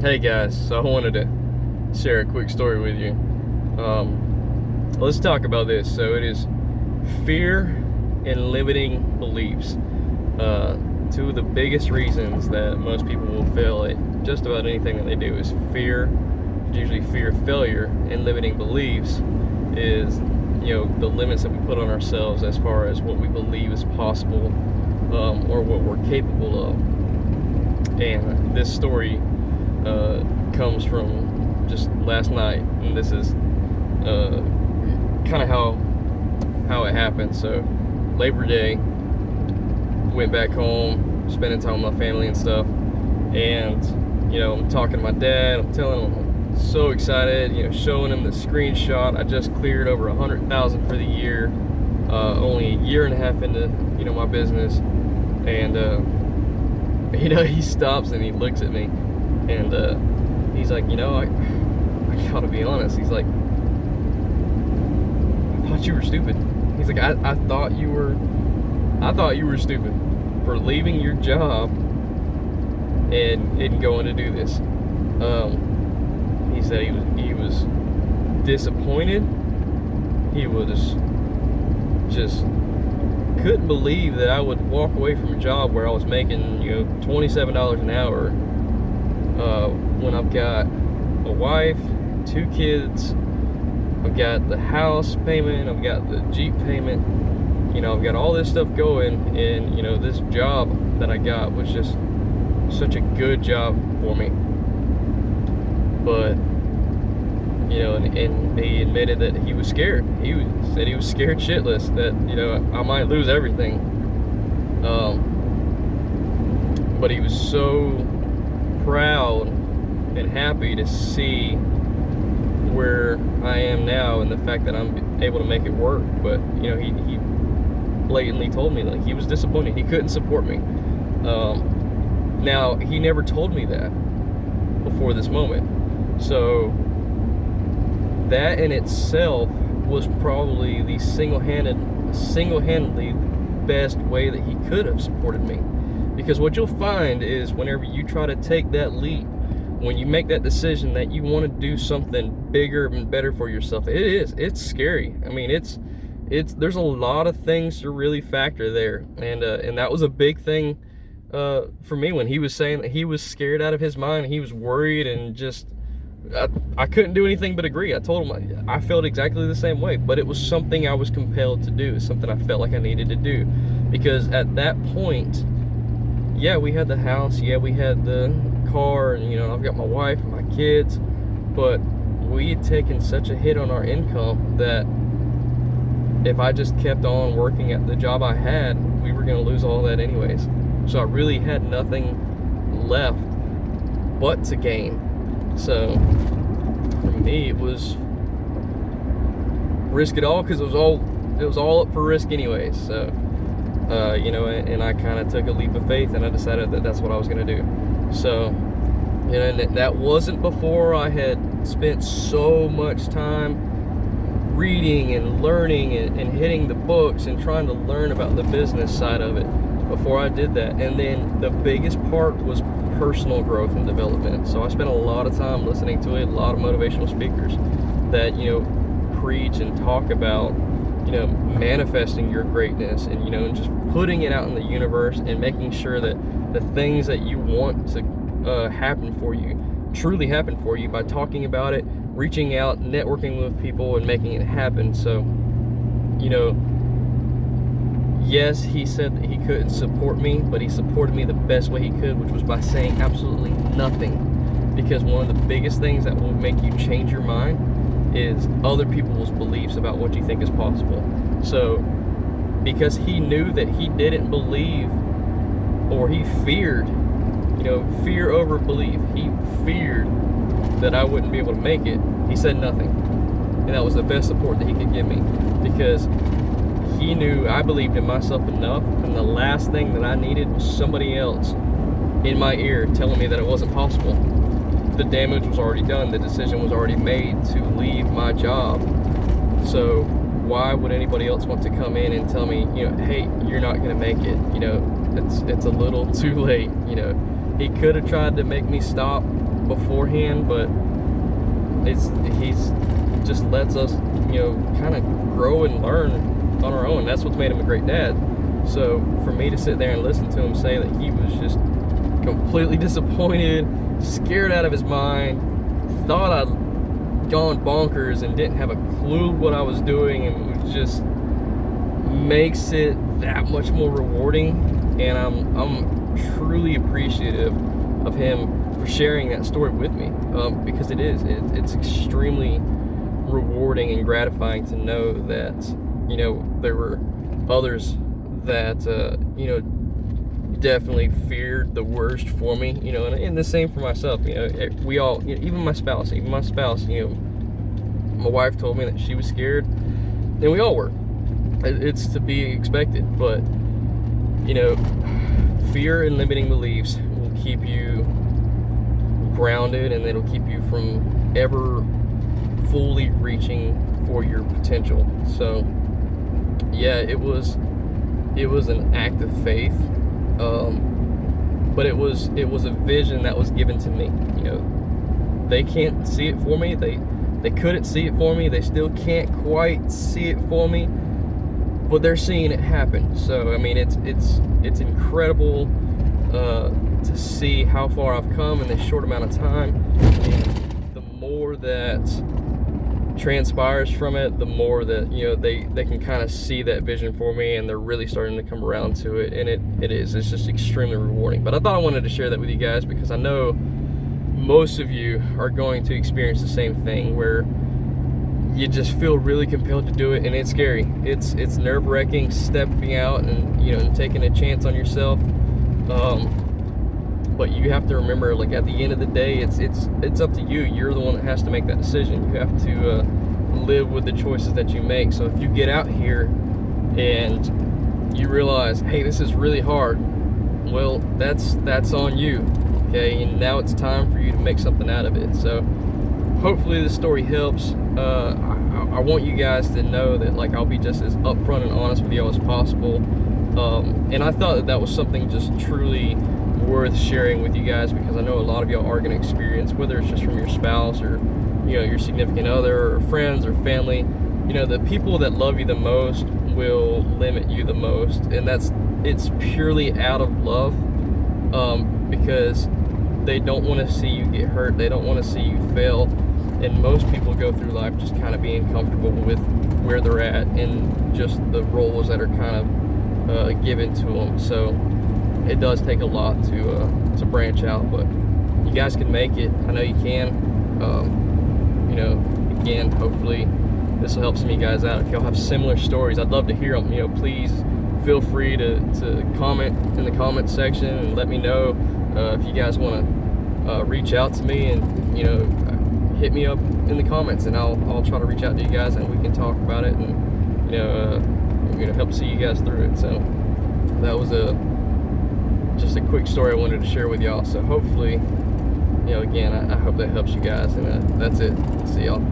Hey guys, so I wanted to share a quick story with you. Let's talk about this. So it is fear and limiting beliefs. Two of the biggest reasons that most people will fail at just about anything that they do is fear. Usually fear of failure, and limiting beliefs is, the limits that we put on ourselves as far as what we believe is possible, or what we're capable of. And this story comes from just last night, and this is kind of how it happened. So Labor Day, went back home, spending time with my family and stuff, and I'm talking to my dad. I'm telling him I'm so excited, showing him the screenshot. I just cleared over 100,000 for the year, only a year and a half into my business, and he stops and he looks at me, and he's like, I gotta be honest. He's like, I thought you were stupid. He's like, I thought you were stupid for leaving your job and going to do this. He said he was disappointed. He was just couldn't believe that I would walk away from a job where I was making $27 an hour, when I've got a wife, 2 kids, I've got the house payment, I've got the Jeep payment, I've got all this stuff going, and this job that I got was just such a good job for me. But and he admitted that he was scared. He said he was scared shitless that I might lose everything. But he was so proud and happy to see where I am now and the fact that I'm able to make it work. But he blatantly told me that he was disappointed. He couldn't support me. Now, he never told me that before this moment. So that in itself was probably the single-handedly best way that he could have supported me. Because what you'll find is whenever you try to take that leap, when you make that decision that you want to do something bigger and better for yourself, it's scary. I mean, there's a lot of things to really factor there. And that was a big thing for me when he was saying that he was scared out of his mind. He was worried, and just I couldn't do anything but agree. I told him I felt exactly the same way, but it was something I was compelled to do, something I felt like I needed to do. Because at that point, yeah, we had the house, yeah, we had the car, and I've got my wife and my kids, but we had taken such a hit on our income that if I just kept on working at the job I had, we were going to lose all that anyways. So I really had nothing left but to gain. So for me, it was risk it all, because it was all up for risk anyways. So and I kind of took a leap of faith, and I decided that that's what I was going to do. So and that wasn't before I had spent so much time reading and learning and hitting the books and trying to learn about the business side of it before I did that. And then the biggest part was personal growth and development. So I spent a lot of time listening to it, a lot of motivational speakers that preach and talk about manifesting your greatness, and and just putting it out in the universe, and making sure that the things that you want to happen for you truly happen for you by talking about it, reaching out, networking with people, and making it happen. So yes, he said that he couldn't support me, but he supported me the best way he could, which was by saying absolutely nothing. Because one of the biggest things that will make you change your mind is other people's beliefs about what you think is possible. So because he knew that he didn't believe, or he feared, fear over belief, he feared that I wouldn't be able to make it, he said nothing. And that was the best support that he could give me, because he knew I believed in myself enough, and the last thing that I needed was somebody else in my ear telling me that it wasn't possible. The damage was already done. The decision was already made to leave my job. So why would anybody else want to come in and tell me, hey, you're not going to make it? It's a little too late. He could have tried to make me stop beforehand, but he's just lets us, kind of grow and learn on our own. That's what's made him a great dad. So for me to sit there and listen to him say that he was just completely disappointed, scared out of his mind, thought I'd gone bonkers and didn't have a clue what I was doing, and it just makes it that much more rewarding. And I'm truly appreciative of him for sharing that story with me, because it's extremely rewarding and gratifying to know that there were others that definitely feared the worst for me, and the same for myself. We all, even my spouse, my wife told me that she was scared, and we all were. It's to be expected, but fear and limiting beliefs will keep you grounded, and it'll keep you from ever fully reaching for your potential. So yeah, it was an act of faith, but it was a vision that was given to me. They can't see it for me. They couldn't see it for me. They still can't quite see it for me, but they're seeing it happen. So I mean, it's incredible to see how far I've come in this short amount of time. And the more that transpires from it, the more that they can kind of see that vision for me, and they're really starting to come around to it. And it's just extremely rewarding. But I thought I wanted to share that with you guys, because I know most of you are going to experience the same thing, where you just feel really compelled to do it, and it's scary. It's nerve-wracking stepping out and and taking a chance on yourself. But you have to remember, like, at the end of the day, it's up to you. You're the one that has to make that decision. You have to live with the choices that you make. So if you get out here and you realize, hey, this is really hard, well, that's on you, okay? And now it's time for you to make something out of it. So hopefully this story helps. I want you guys to know that, like, I'll be just as upfront and honest with y'all as possible. And I thought that was something just truly worth sharing with you guys, because I know a lot of y'all are going to experience, whether it's just from your spouse or your significant other or friends or family, the people that love you the most will limit you the most, and it's purely out of love, because they don't want to see you get hurt. They don't want to see you fail. And most people go through life just kind of being comfortable with where they're at and just the roles that are kind of given to them. So it does take a lot to branch out, but you guys can make it. I know you can. Again, hopefully this will help some of you guys out. If y'all have similar stories, I'd love to hear them. Please feel free to comment in the comment section and let me know if you guys want to reach out to me, and hit me up in the comments, and I'll try to reach out to you guys, and we can talk about it, and help see you guys through it. So that was just a quick story I wanted to share with y'all. So hopefully, again, I hope that helps you guys, and that's it. See y'all.